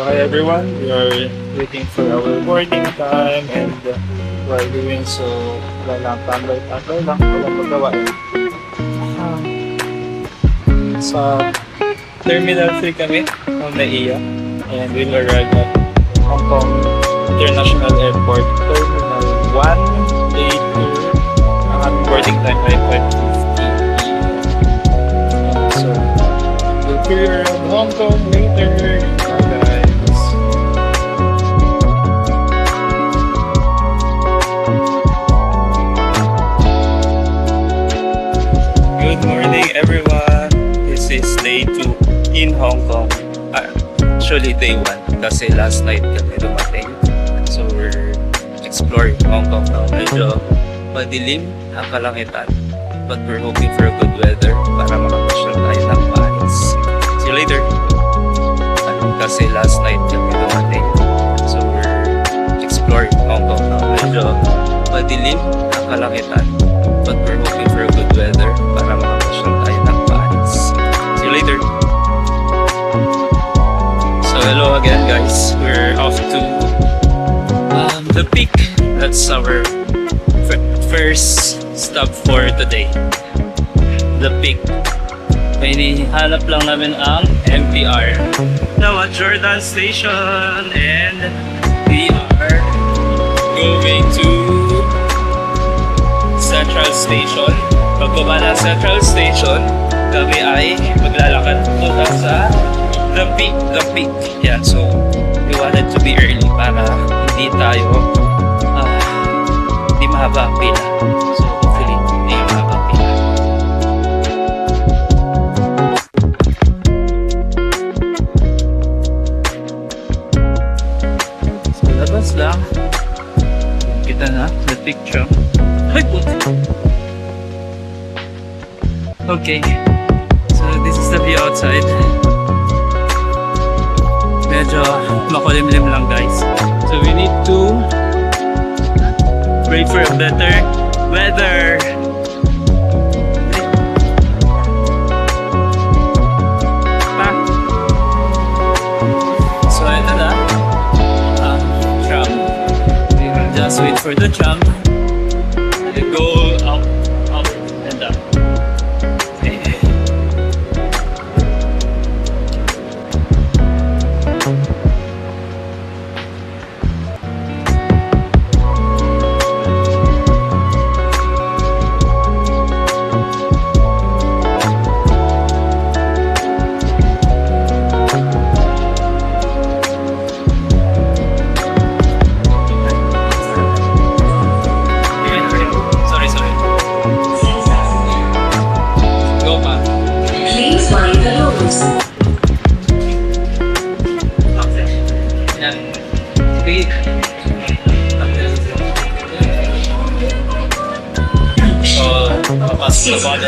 hi everyone, we are waiting for our boarding time and while doing so, wala lang, tambay-tambay lang, walang magawa. Sa Terminal 3 kami, ng NAIA, and we'll arrive at Hong Kong International Airport, Terminal 1, day 2. Ang aming boarding time ay 5:50 p.m. So, we'll clear around Hong Kong later. Good morning everyone! This is day 2 in Hong Kong. Actually day 1 kasi last night kami dumating. So we're exploring Hong Kong now. Medyo madilim ang kalangitan. But we're hoping for a good weather para makapasyal tayo ng maayos. See you later! Kasi last night kami dumating. So we're exploring Hong Kong now. Medyo madilim ang kalangitan. But we're hoping for a good weather para makapasyal tayo ng maayos. See you later! So hello again guys, we're off to the peak. That's our first stop for today. The peak. May hinahanap lang namin ang MTR. Now at Jordan Station and we are going to Central Station. Pagbaba ng Central Station, kami ay maglalakad punta sa The Peak. Yeah, so we wanted to be early para hindi tayo hindi mahaba ang pila. So hopefully hindi mahaba ang pila. So labas lang. Kita na the picture. Ay puti. Okay, so this is the view outside. Medyo makulimlim lang guys. So we need to pray for a better weather. So ito na tram. We will just wait for the tram. Go up and down.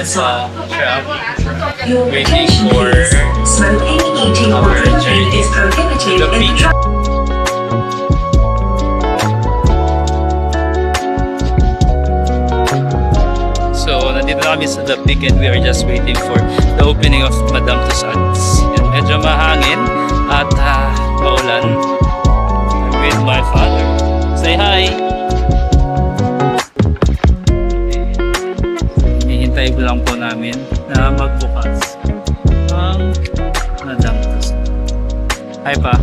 Sa tram, waiting for our journey to the peak. So nandito na kami sa the peak and we are just waiting for the opening of Madame Tussauds. Medyo mahangin at maulan. I'm with my father. Say hi! Hihintay lang po namin na magbukas ang Madame Tussauds. Hi pa!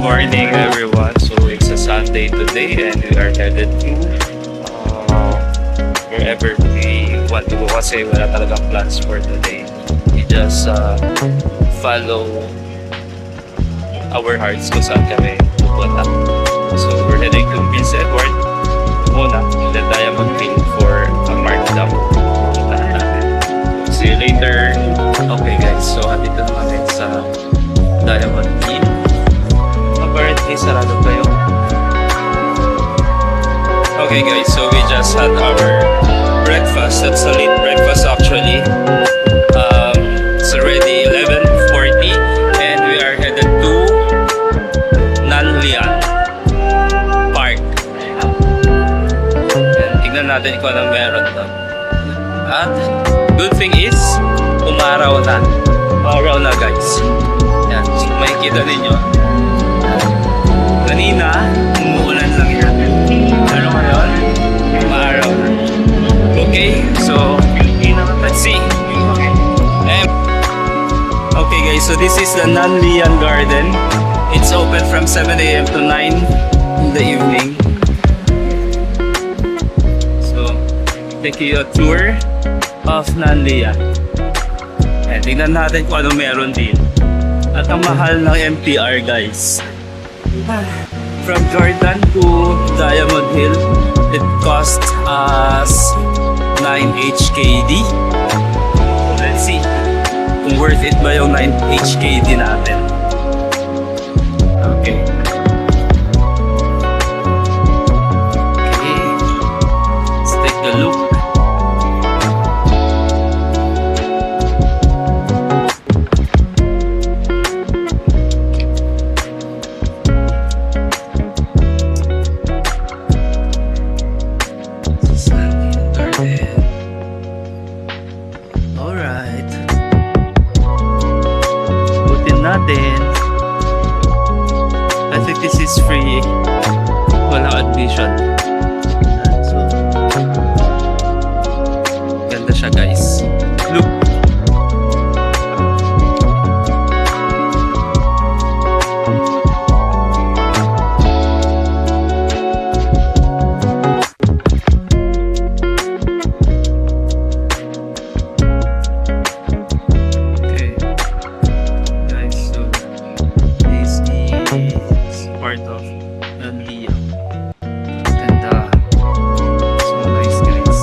Morning everyone, so it's a Sunday today and we are headed to wherever we want to go kasi wala talagang plans for today. We just follow our hearts kung saan kami pupunta. So we're heading to Prince Edward muna and then tayo mag-pay for a markdown. See you later. Okay guys, so andito na kami sa Diamond Inn. Apparently sarado pa yung Okay guys, so we just had our breakfast. That's a late breakfast actually. It's already 11:40 and we are headed to Nanlian Park. And tignan natin kung anong meron doon. At good thing is, umaraw na. Umaraw na guys. Yan, makikita ninyo. Kanina, umuulan lang yan. Pero ngayon, umaraw na. Okay, so let's see. Okay guys, so this is the Nanlian Garden. It's open from 7 a.m. to 9 in the evening. So, take you a tour of Nanlian. And tingnan natin kung ano meron din. At ang mahal ng MTR guys. From Jordan to Diamond Hill, it cost us 9 HKD. So let's see kung worth it ba yung 9 HKD natin. Okay. Okay. Let's take a look. Alright. Butin natin. I think this is free. Walang admission. So, ganda siya guys. Look. Part of Nanlian. And so nice guys.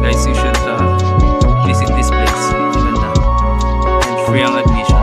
Guys, you should visit this place. Ganda. And free ang admission.